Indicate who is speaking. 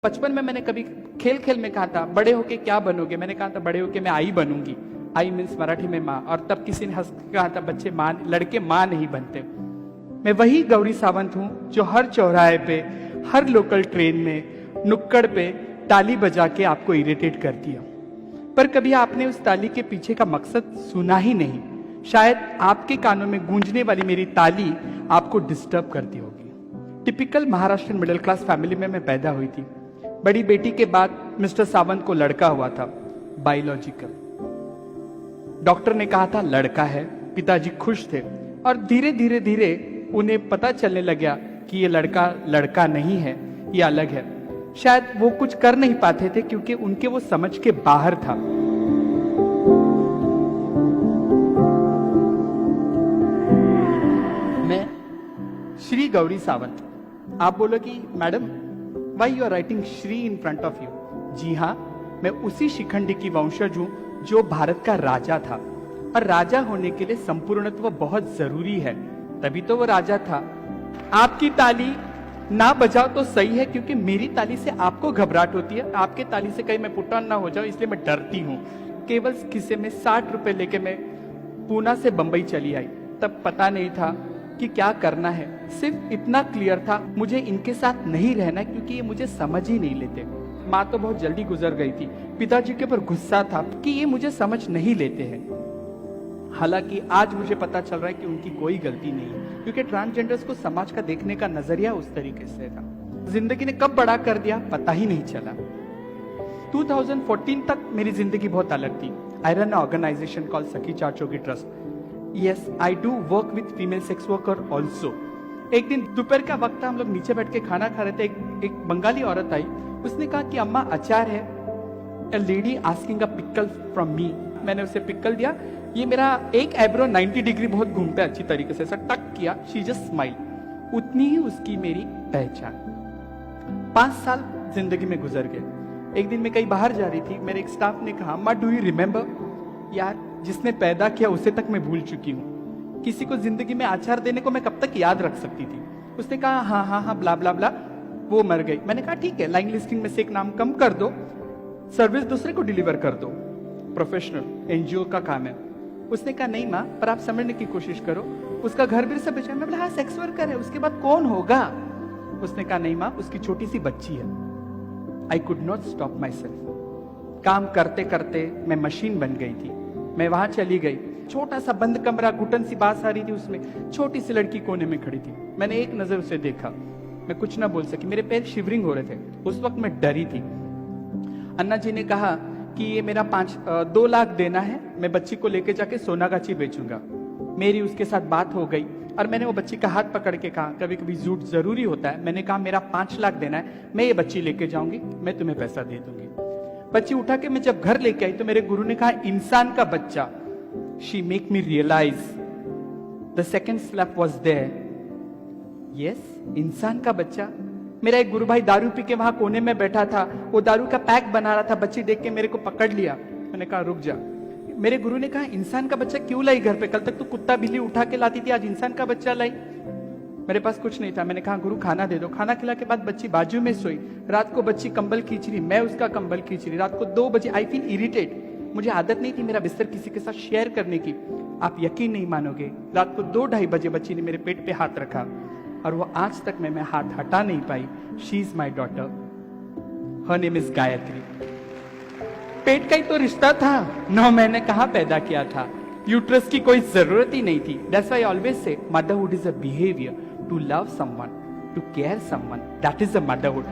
Speaker 1: बचपन में मैंने कभी खेल खेल में कहा था बड़े होके क्या बनोगे, मैंने कहा था बड़े होके मैं आई बनूंगी। आई मीन्स मराठी में माँ, और तब किसी ने हंस के कहा था बच्चे माँ, लड़के माँ नहीं बनते। मैं वही गौरी सावंत हूं जो हर चौराहे पे, हर लोकल ट्रेन में, नुक्कड़ पे ताली बजा के आपको इरिटेट करती है, पर कभी आपने उस ताली के पीछे का मकसद सुना ही नहीं। शायद आपके कानों में गूंजने वाली मेरी ताली आपको डिस्टर्ब करती होगी। Typical Maharashtra middle class family में मैं पैदा हुई थी। बड़ी बेटी के बाद मिस्टर सावंत को लड़का हुआ था, बायोलॉजिकल। डॉक्टर ने कहा था लड़का है, पिताजी खुश थे, और धीरे धीरे धीरे उन्हें पता चलने लगा कि ये लड़का लड़का नहीं है, ये अलग है। शायद वो कुछ कर नहीं पाते थे क्योंकि उनके वो समझ के बाहर था। मैं श्री गौरी सावंत। आप बोलो कि madam why you are writing Shri in front of you. जी हाँ, मैं उसी शिखंडी की वंशज हूं जो भारत का राजा था, और राजा होने के लिए संपूर्णत्व बहुत जरूरी है, तभी तो वो राजा था। आपकी ताली ना बजाओ तो सही है, क्योंकि मेरी ताली से आपको घबराहट होती है, आपके ताली से कहीं मैं पुट ऑन ना हो जाऊं, इसलिए मैं डरती हूं। केवल किसी में 60 रुपए लेके मैं पूना से बंबई चली आई, तब पता नहीं था कि क्या करना है। सिर्फ इतना क्लियर था मुझे इनके साथ नहीं रहना, क्योंकि ये मुझे समझ ही नहीं लेते। माँ तो बहुत जल्दी गुजर गई थी, पिताजी के ऊपर गुस्सा था कि ये मुझे समझ नहीं लेते हैं। हालांकि आज मुझे पता चल रहा है कि उनकी कोई गलती नहीं है, क्योंकि ट्रांसजेंडर्स को समाज का देखने का नजरिया उस तरीके से था। जिंदगी ने कब बड़ा कर दिया पता ही नहीं चला। 2014 तक मेरी जिंदगी बहुत अलग थी। I run organisation called Sakhi Chachogi trust. Yes, I do work with female sex worker also. एक दिन दोपहर का वक्त था, हम लोग नीचे बैठ के खाना खा रहे थे। एक बंगाली औरत आई, उसने कहा कि अम्मा अचार है। A lady asking a pickle from me। मैंने उसे पिकल दिया। ये मेरा एक आईब्रो 90 डिग्री बहुत घूमता है अच्छी तरीके से, टक किया। She just smile. उतनी ही उसकी मेरी पहचान। 5 साल जिंदगी में गुजर गए। एक दिन मैं कहीं बाहर जा रही थी, मेरे एक स्टाफ ने कहा अम्मा डू यू रिमेम्बर। यार, जिसने पैदा किया उसे तक मैं भूल चुकी हूँ, किसी को जिंदगी में आचार देने को मैं कब तक याद रख सकती थी। उसने कहा हाँ हाँ हाँ ब्ला ब्ला ब्ला, वो मर गई। मैंने कहा ठीक है, लाइन लिस्टिंग में से एक नाम कम कर दो, सर्विस दूसरे को डिलीवर कर दो, प्रोफेशनल एनजीओ का काम है। उसने कहा नहीं माँ, पर आप समझने की कोशिश करो, उसका घर भी सब बेचा। मैं बोला हाँ सेक्स वर्कर है, उसके बाद कौन होगा। उसने कहा नहीं माँ, उसकी छोटी सी बच्ची है। I could not stop my self. काम करते करते मैं मशीन बन गई थी। मैं वहां चली गई, छोटा सा बंद कमरा, घुटन सी बात आ रही थी, उसमें छोटी सी लड़की कोने में खड़ी थी। मैंने एक नजर उसे देखा, मैं कुछ ना बोल सकी, मेरे पैर शिवरिंग हो रहे थे। उस वक्त मैं डरी थी। अन्ना जी ने कहा कि ये मेरा 2 लाख देना है, मैं बच्ची को लेके जाके सोनागाची बेचूंगा। मेरी उसके साथ बात हो गई, और मैंने वो बच्ची का हाथ पकड़ के कहा कभी कभी झूठ जरूरी होता है। मैंने कहा मेरा 5 लाख देना है, मैं ये बच्ची लेके जाऊंगी, मैं तुम्हें पैसा दे दूंगी। बच्ची उठा के मैं जब घर लेके आई तो मेरे गुरु ने कहा इंसान का बच्चा। She make me realize the second slap was there. Yes, इंसान का बच्चा। मेरा एक गुरु भाई दारू पी के वहां कोने में बैठा था, वो दारू का पैक बना रहा था। बच्ची देख के मेरे को पकड़ लिया। मैंने कहा रुक जा। मेरे गुरु ने कहा इंसान का बच्चा क्यों लाई घर पे, कल तक तो कुत्ता बिल्ली उठा के लाती थी, आज इंसान का बच्चा लाई। मेरे पास कुछ नहीं था। मैंने कहा गुरु खाना दे दो। खाना खिला के बाद बच्ची बाजू में सोई। रात को बच्ची कंबल खींच रही, मैं उसका कंबल खींच रही। रात को 2 बजे आई फील इरिटेट। मुझे आदत नहीं थी मेरा बिस्तर किसी के साथ शेयर करने की। आप यकीन नहीं मानोगे, रात को 2-2:30 बजे बच्ची ने मेरे पेट पे हाथ रखा, और वो आज तक मैं हाथ हटा नहीं पाई। She is my daughter, her name is Gayatri. पेट का ही तो रिश्ता था, 9 महीने कहाँ पैदा किया था। यूट्रस की कोई जरूरत ही नहीं थी। That's why I always say motherhood is a behaviour, to love someone, to care someone, that is a motherhood.